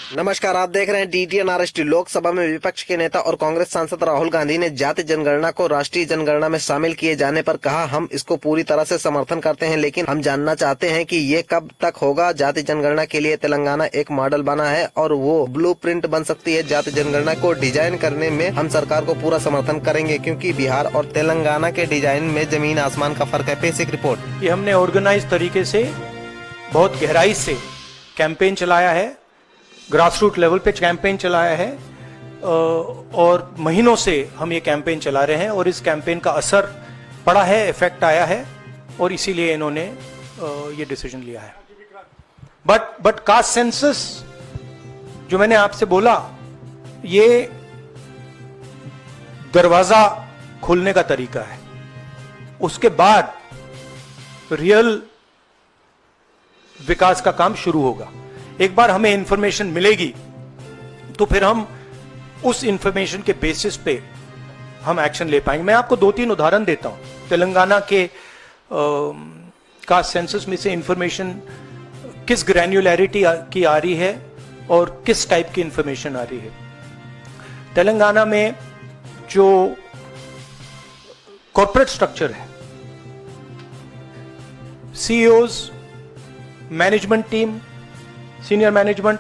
नमस्कार, आप देख रहे हैं DTN RST। लोकसभा में विपक्ष के नेता और कांग्रेस सांसद राहुल गांधी ने जाति जनगणना को राष्ट्रीय जनगणना में शामिल किए जाने पर कहा, हम इसको पूरी तरह से समर्थन करते हैं, लेकिन हम जानना चाहते हैं कि ये कब तक होगा। जाति जनगणना के लिए तेलंगाना एक मॉडल बना है और वो ब्लूप्रिंट बन सकती है। जाति जनगणना को डिजाइन करने में हम सरकार को पूरा समर्थन करेंगे, क्योंकि बिहार और तेलंगाना के डिजाइन में जमीन आसमान का फर्क है। पेश एक रिपोर्ट। ये हमने ऑर्गेनाइज तरीके से बहुत गहराई से कैंपेन चलाया है, ग्रासरूट लेवल पे कैंपेन चलाया है और महीनों से हम ये कैंपेन चला रहे हैं और इस कैंपेन का असर पड़ा है, इफेक्ट आया है और इसीलिए इन्होंने ये डिसीजन लिया है। बट कास्ट सेंसस जो मैंने आपसे बोला, ये दरवाजा खोलने का तरीका है। उसके बाद रियल विकास का काम शुरू होगा। एक बार हमें इंफॉर्मेशन मिलेगी तो फिर हम उस इंफॉर्मेशन के बेसिस पे हम एक्शन ले पाएंगे। मैं आपको 2-3 उदाहरण देता हूं। तेलंगाना के कास्ट सेंसस में से इंफॉर्मेशन किस ग्रैन्युलैरिटी की आ रही है और किस टाइप की इंफॉर्मेशन आ रही है। तेलंगाना में जो कॉर्पोरेट स्ट्रक्चर है, CEOs, management team, senior management,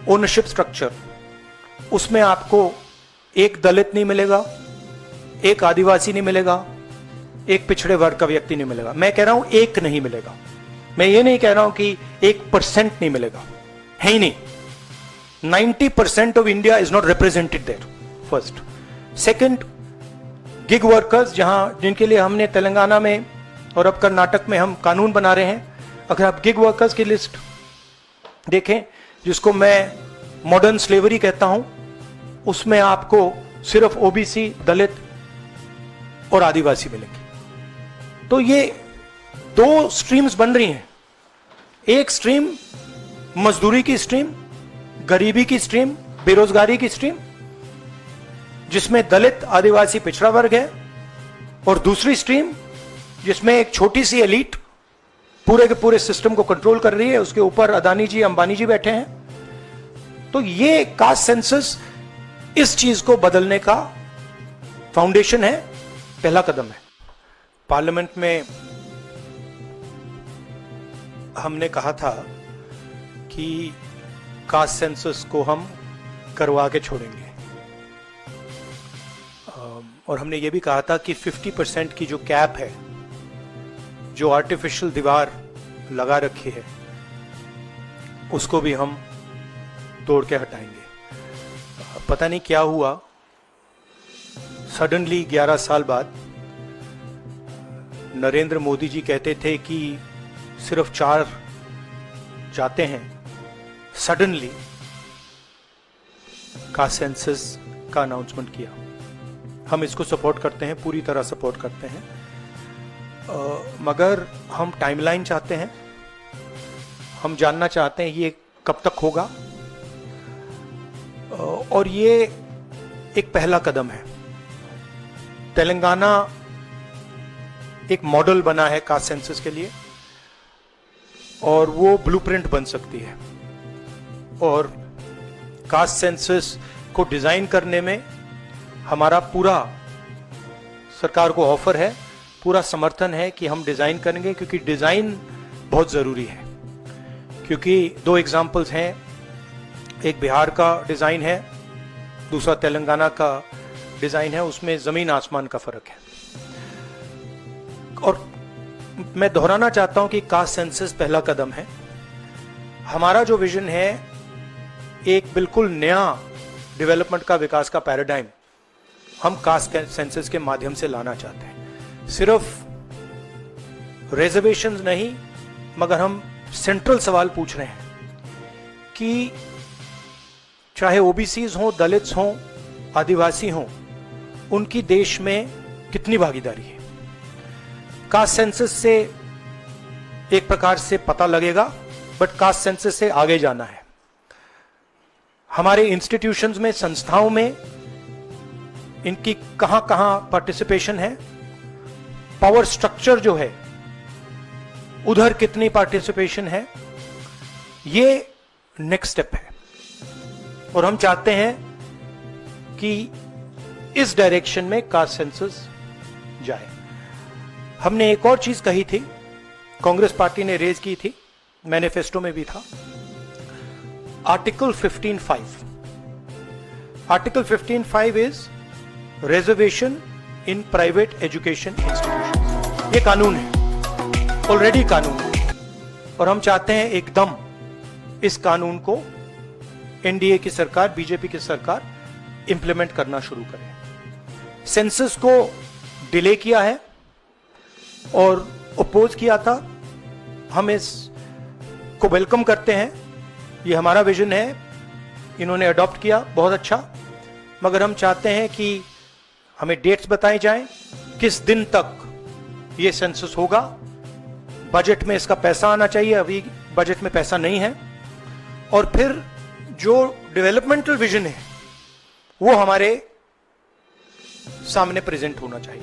ownership structure, उसमें आपको एक दलित नहीं मिलेगा, एक आदिवासी नहीं मिलेगा, एक पिछड़े वर्ग का व्यक्ति नहीं मिलेगा। मैं कह रहा हूं एक नहीं मिलेगा। मैं ये नहीं कह रहा हूं कि 1% नहीं मिलेगा, है ही नहीं। 90% of India is not represented there. First. Second, gig workers, जिनके लिए हमने तेलंगाना में और अब कर्नाटक में हम कानून बना रहे हैं। अगर आप गिग वर्कर्स की लिस्ट देखें, जिसको मैं मॉडर्न स्लेवरी कहता हूं, उसमें आपको सिर्फ OBC, दलित और आदिवासी मिलेंगे। तो ये 2 स्ट्रीम्स बन रही हैं। एक स्ट्रीम मजदूरी की स्ट्रीम, गरीबी की स्ट्रीम, बेरोजगारी की स्ट्रीम, जिसमें दलित, आदिवासी, पिछड़ा वर्ग है, और दूसरी स्ट्रीम जिसमें एक छोटी सी एलीट पूरे के पूरे सिस्टम को कंट्रोल कर रही है। उसके ऊपर अदानी जी, अंबानी जी बैठे हैं। तो ये कास्ट सेंसस इस चीज को बदलने का फाउंडेशन है, पहला कदम है। पार्लियामेंट में हमने कहा था कि कास्ट सेंसस को हम करवा के छोड़ेंगे और हमने ये भी कहा था कि 50% की जो कैप है, जो आर्टिफिशियल दीवार लगा रखी है, उसको भी हम तोड़ के हटाएंगे। पता नहीं क्या हुआ, सडनली 11 साल बाद नरेंद्र मोदी जी कहते थे कि सिर्फ 4 जाते हैं। सडनली कास्ट सेंसस का अनाउंसमेंट किया। हम इसको सपोर्ट करते हैं, पूरी तरह सपोर्ट करते हैं, मगर हम टाइमलाइन चाहते हैं। हम जानना चाहते हैं ये कब तक होगा और ये एक पहला कदम है। तेलंगाना एक मॉडल बना है कास्ट सेंसस के लिए और वो ब्लूप्रिंट बन सकती है। और कास्ट सेंसस को डिजाइन करने में हमारा पूरा सरकार को ऑफर है, पूरा समर्थन है कि हम डिजाइन करेंगे, क्योंकि डिजाइन बहुत जरूरी है। क्योंकि 2 एग्जाम्पल्स हैं, एक बिहार का डिजाइन है, दूसरा तेलंगाना का डिजाइन है। उसमें जमीन आसमान का फर्क है। और मैं दोहराना चाहता हूं कि कास्ट सेंसस पहला कदम है। हमारा जो विजन है, एक बिल्कुल नया डेवलपमेंट का, विकास का पैराडाइम हम कास्ट सेंसस के माध्यम से लाना चाहते हैं। सिर्फ रिजर्वेशंस नहीं, मगर हम सेंट्रल सवाल पूछ रहे हैं कि चाहे OBCs हों, दलित्स हों, आदिवासी हों, उनकी देश में कितनी भागीदारी है। कास्ट सेंसस से एक प्रकार से पता लगेगा, बट कास्ट सेंसस से आगे जाना है। हमारे इंस्टीट्यूशंस में, संस्थाओं में इनकी कहां कहां पार्टिसिपेशन है, पावर स्ट्रक्चर जो है उधर कितनी पार्टिसिपेशन है, ये नेक्स्ट स्टेप है। और हम चाहते हैं कि इस डायरेक्शन में कास्ट सेंसस जाए। हमने एक और चीज कही थी, कांग्रेस पार्टी ने रेज की थी, मैनिफेस्टो में भी था, article 15(5). Article 15(5) is reservation in private education institution. ये कानून है, ऑलरेडी कानून है, और हम चाहते हैं एकदम इस कानून को एनडीए की सरकार, बीजेपी की सरकार इंप्लीमेंट करना शुरू करे। सेंसस को डिले किया है और अपोज किया था, हम इस को वेलकम करते हैं, ये हमारा विजन है, इन्होंने अडॉप्ट किया, बहुत अच्छा। मगर हम चाहते हैं कि हमें डेट्स बताई जाएं, किस दिन तक ये सेंसस होगा, बजट में इसका पैसा आना चाहिए, अभी बजट में पैसा नहीं है, और फिर जो डेवलपमेंटल विजन है वो हमारे सामने प्रेजेंट होना चाहिए।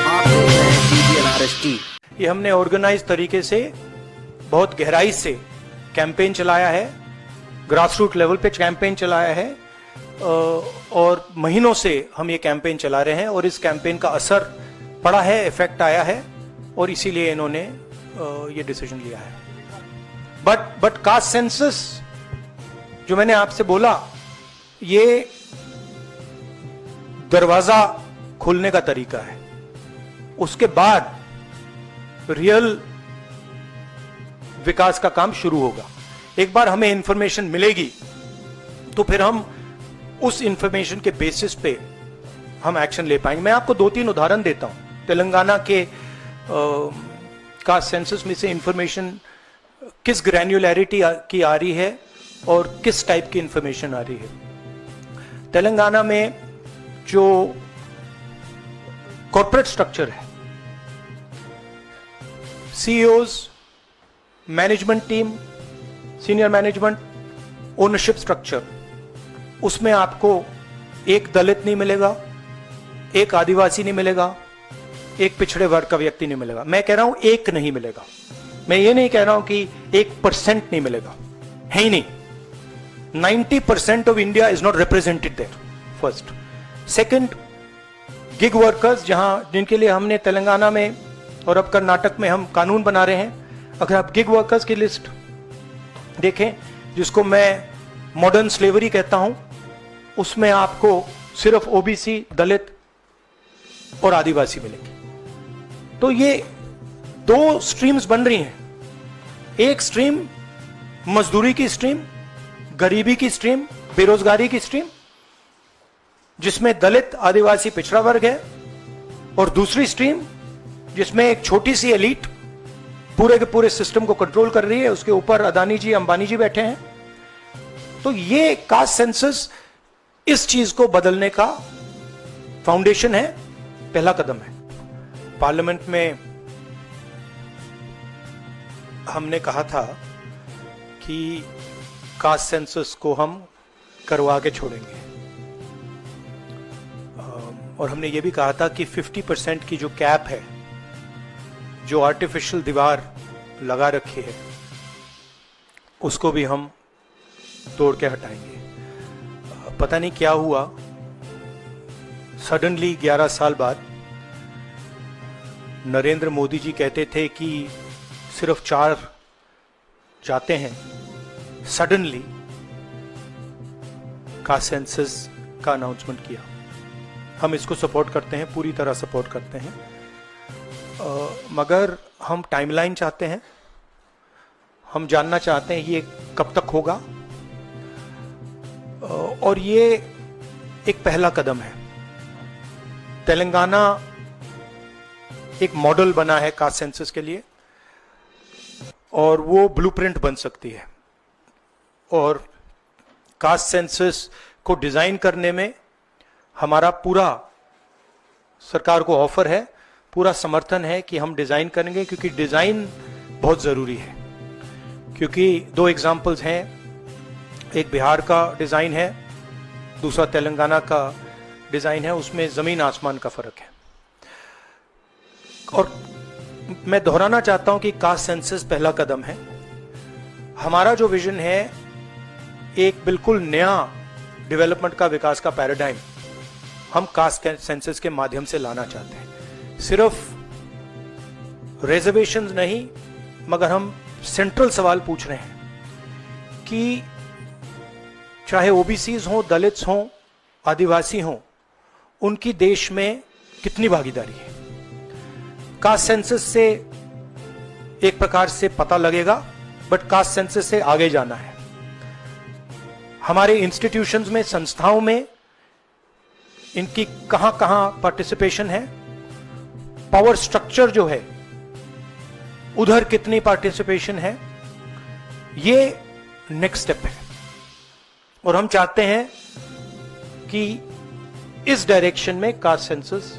आप देख रहे हैं DDNRST। ये हमने ऑर्गेनाइज तरीके से बहुत गहराई से कैंपेन चलाया है, ग्रासरूट लेवल पे कैंपेन चलाया है, और महीनों से हम ये कैंपेन चला रहे हैं, और इस कैंपेन का असर पड़ा है, इफेक्ट आया है, और इसीलिए इन्होंने ये डिसीजन लिया है। बट कास्ट सेंसस जो मैंने आपसे बोला, ये दरवाजा खोलने का तरीका है, उसके बाद रियल विकास का काम शुरू होगा। एक बार हमें इंफॉर्मेशन मिलेगी तो फिर हम उस इंफॉर्मेशन के बेसिस पे हम एक्शन ले पाएंगे। मैं आपको 2-3 उदाहरण देता हूं। तेलंगाना के कास्ट सेंसस में से इंफॉर्मेशन किस ग्रैन्युलैरिटी की आ रही है और किस टाइप की इंफॉर्मेशन आ रही है। तेलंगाना में जो कॉर्पोरेट स्ट्रक्चर है, CEOs, management team, senior management, ownership structure, उसमें आपको एक दलित नहीं मिलेगा, एक आदिवासी नहीं मिलेगा, एक पिछड़े वर्ग का व्यक्ति नहीं मिलेगा। मैं कह रहा हूं एक नहीं मिलेगा, मैं ये नहीं कह रहा हूं कि 1% नहीं मिलेगा, है ही नहीं। 90% of India is not represented there, first. Second, gig workers, जिनके लिए हमने तेलंगाना में और अब कर्नाटक में हम कानून बना रहे हैं। अगर आप गिग वर्कर्स की लिस्ट देखें, जिसको मैं मॉडर्न स्लेवरी कहता हूं, उसमें आपको सिर्फ ओबीसी, दलित और आदिवासी मिलेंगे। तो ये 2 स्ट्रीम्स बन रही हैं। एक स्ट्रीम मजदूरी की स्ट्रीम, गरीबी की स्ट्रीम, बेरोजगारी की स्ट्रीम, जिसमें दलित, आदिवासी, पिछड़ा वर्ग है, और दूसरी स्ट्रीम जिसमें एक छोटी सी एलीट पूरे के पूरे सिस्टम को कंट्रोल कर रही है, उसके ऊपर अदानी जी, अंबानी जी बैठे हैं। तो ये कास्ट सेंसस इस चीज को बदलने का फाउंडेशन है, पहला कदम है। पार्लियामेंट में हमने कहा था कि कास्ट सेंसस को हम करवा के छोड़ेंगे, और हमने ये भी कहा था कि 50% की जो कैप है, जो आर्टिफिशियल दीवार लगा रखी है, उसको भी हम तोड़ के हटाएंगे। पता नहीं क्या हुआ, सडनली 11 साल बाद नरेंद्र मोदी जी कहते थे कि सिर्फ 4 जाते हैं, सडनली कास्ट सेंसस का अनाउंसमेंट किया। हम इसको सपोर्ट करते हैं, पूरी तरह सपोर्ट करते हैं, मगर हम टाइमलाइन चाहते हैं। हम जानना चाहते हैं ये कब तक होगा, और ये एक पहला कदम है। तेलंगाना एक मॉडल बना है कास्ट सेंसस के लिए, और वो ब्लूप्रिंट बन सकती है। और कास्ट सेंसस को डिजाइन करने में हमारा पूरा सरकार को ऑफर है, पूरा समर्थन है कि हम डिजाइन करेंगे, क्योंकि डिजाइन बहुत जरूरी है। क्योंकि 2 एग्जाम्पल्स हैं, एक बिहार का डिजाइन है, दूसरा तेलंगाना का डिजाइन है, उसमें जमीन आसमान का फर्क है। और मैं दोहराना चाहता हूं कि कास्ट सेंसस पहला कदम है, हमारा जो विजन है एक बिल्कुल नया डेवलपमेंट का, विकास का पैराडाइम हम कास्ट सेंसस के माध्यम से लाना चाहते हैं। सिर्फ रिजर्वेशंस नहीं, मगर हम सेंट्रल सवाल पूछ रहे हैं कि चाहे ओबीसीज हो, दलित्स हो, आदिवासी हो, उनकी देश में कितनी भागीदारी है। कास्ट सेंसस से एक प्रकार से पता लगेगा, बट कास्ट सेंसस से आगे जाना है। हमारे इंस्टीट्यूशंस में, संस्थाओं में इनकी कहां कहां पार्टिसिपेशन है, पावर स्ट्रक्चर जो है उधर कितनी पार्टिसिपेशन है, ये नेक्स्ट स्टेप है। और हम चाहते हैं कि इस डायरेक्शन में कास्ट सेंसस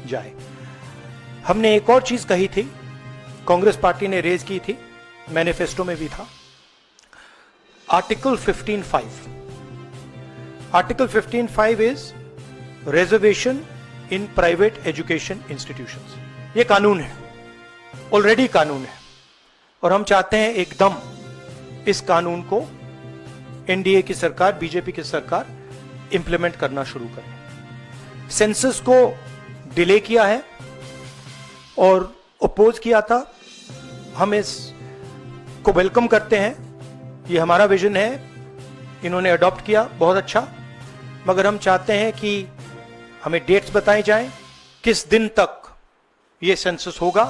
जाए। हमने एक और चीज कही थी, कांग्रेस पार्टी ने रेज की थी, मैनिफेस्टो में भी था, article 15(5). Article 15(5) is reservation in private education institutions. ये कानून है, ऑलरेडी कानून है, और हम चाहते हैं एकदम इस कानून को एनडीए की सरकार, बीजेपी की सरकार इंप्लीमेंट करना शुरू करे। सेंसस को डिले किया है और अपोज किया था, हम इसको वेलकम करते हैं। ये हमारा विजन है, इन्होंने अडॉप्ट किया, बहुत अच्छा। मगर हम चाहते हैं कि हमें डेट्स बताई जाएं, किस दिन तक ये सेंसस होगा,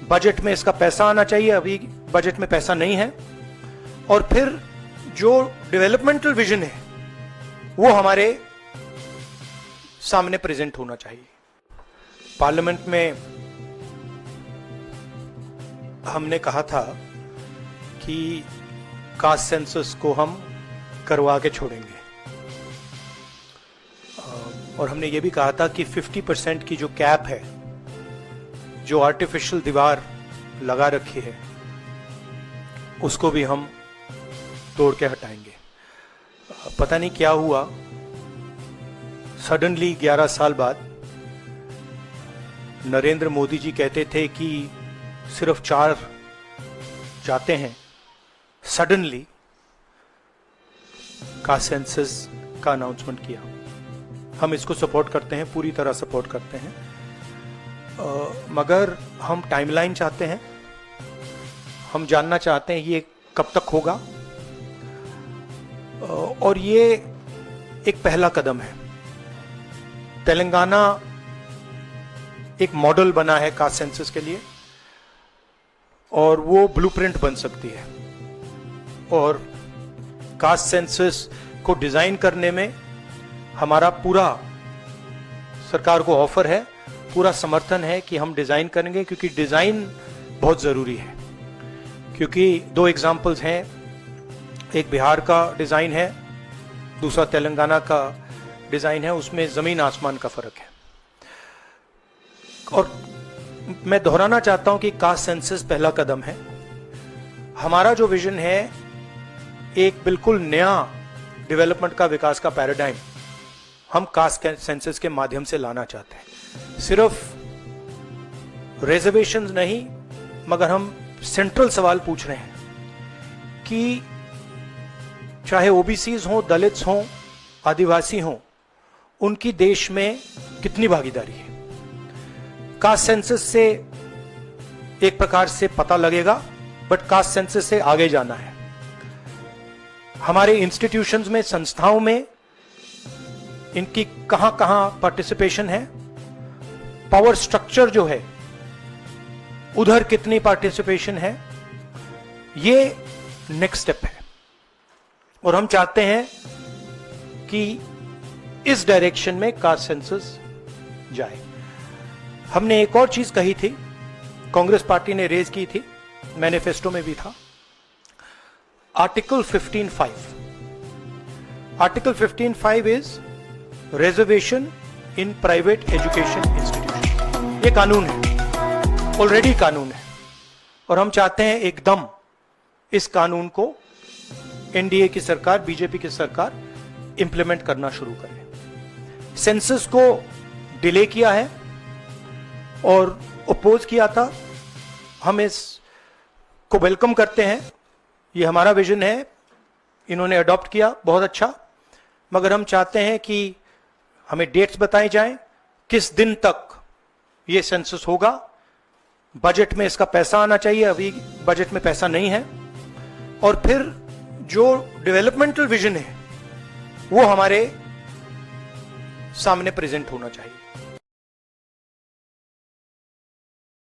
बजट में इसका पैसा आना चाहिए, अभी बजट में पैसा नहीं है, और फिर जो डेवलपमेंटल विजन है वो हमारे सामने प्रेजेंट होना चाहिए। पार्लियामेंट में हमने कहा था कि कास्ट सेंसस को हम करवा के छोड़ेंगे, और हमने ये भी कहा था कि 50% की जो कैप है, जो आर्टिफिशियल दीवार लगा रखी है, उसको भी हम तोड़ के हटाएंगे। पता नहीं क्या हुआ, सडनली 11 साल बाद नरेंद्र मोदी जी कहते थे कि सिर्फ 4 जाते हैं, सडनली कास्ट सेंसस का अनाउंसमेंट किया। हम इसको सपोर्ट करते हैं, पूरी तरह सपोर्ट करते हैं, मगर हम टाइमलाइन चाहते हैं। हम जानना चाहते हैं ये कब तक होगा, और ये एक पहला कदम है। तेलंगाना एक मॉडल बना है कास्ट सेंसस के लिए, और वो ब्लूप्रिंट बन सकती है। और कास्ट सेंसस को डिजाइन करने में हमारा पूरा सरकार को ऑफर है, पूरा समर्थन है कि हम डिजाइन करेंगे, क्योंकि डिजाइन बहुत जरूरी है। क्योंकि 2 एग्जाम्पल्स हैं, एक बिहार का डिजाइन है, दूसरा तेलंगाना का डिजाइन है, उसमें जमीन आसमान का फर्क है। और मैं दोहराना चाहता हूं कि कास्ट सेंसस पहला कदम है। हमारा जो विजन है एक बिल्कुल नया डेवलपमेंट का, विकास का पैराडाइम हम कास्ट सेंसस के माध्यम से लाना चाहते हैं। सिर्फ रिजर्वेशंस नहीं, मगर हम सेंट्रल सवाल पूछ रहे हैं कि चाहे ओबीसीज हो, दलित्स हो, आदिवासी हो, उनकी देश में कितनी भागीदारी है। कास्ट सेंसस से एक प्रकार से पता लगेगा, बट कास्ट सेंसस से आगे जाना है। हमारे इंस्टीट्यूशंस में, संस्थाओं में इनकी कहां कहां पार्टिसिपेशन है, पावर स्ट्रक्चर जो है उधर कितनी पार्टिसिपेशन है, ये नेक्स्ट स्टेप है। और हम चाहते हैं कि इस डायरेक्शन में कास्ट सेंसस जाए। हमने एक और चीज कही थी, कांग्रेस पार्टी ने रेज की थी, मैनिफेस्टो में भी था, article 15(5). Article 15(5) is reservation in private education institution. ये कानून है, ऑलरेडी कानून है, और हम चाहते हैं एकदम इस कानून को एनडीए की सरकार, बीजेपी की सरकार इंप्लीमेंट करना शुरू करे। सेंसस को डिले किया है और अपोज किया था, हम इसको वेलकम करते हैं। ये हमारा विजन है, इन्होंने अडॉप्ट किया, बहुत अच्छा। मगर हम चाहते हैं कि हमें डेट्स बताई जाएं, किस दिन तक ये सेंसस होगा, बजट में इसका पैसा आना चाहिए, अभी बजट में पैसा नहीं है, और फिर जो डेवलपमेंटल विजन है वो हमारे सामने प्रेजेंट होना चाहिए।